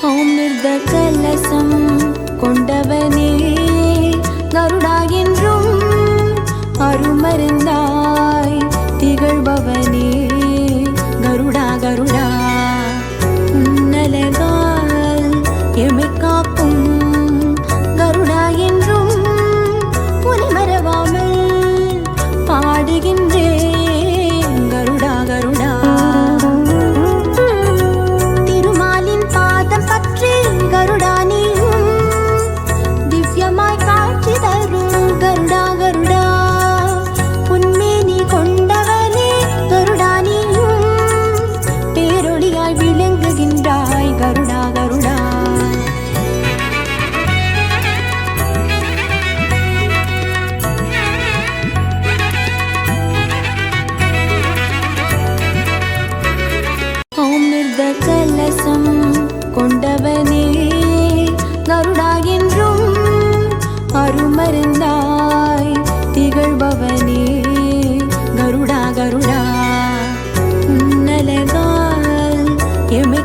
அமிர்த கலசம் கொண்டவனே கருடா என்றும் அருமருந்தாய் திகழ்பவனே கருடா கருடா உன்னலகால் எமை காக்கும் கருடா என்றும் உனை மறவாமல் பாடுகின்றேன் கருடா கருடா திருமாலின் பாதம் பற்றி கருடா நீயும் திவ்யமாய் காட்சி தரும் கருடா கருடா உன்மேனி கொண்டவனே கருடா நீயும் பேரொளியாய் விளங்குகின்றாய் கருடா கருடா அமிர்த கலசம் கொண்டவனே கருடா என்றும் அருமருந்தாய் திகழ்பவனே கருடா கருடா உன்னலகால் எமை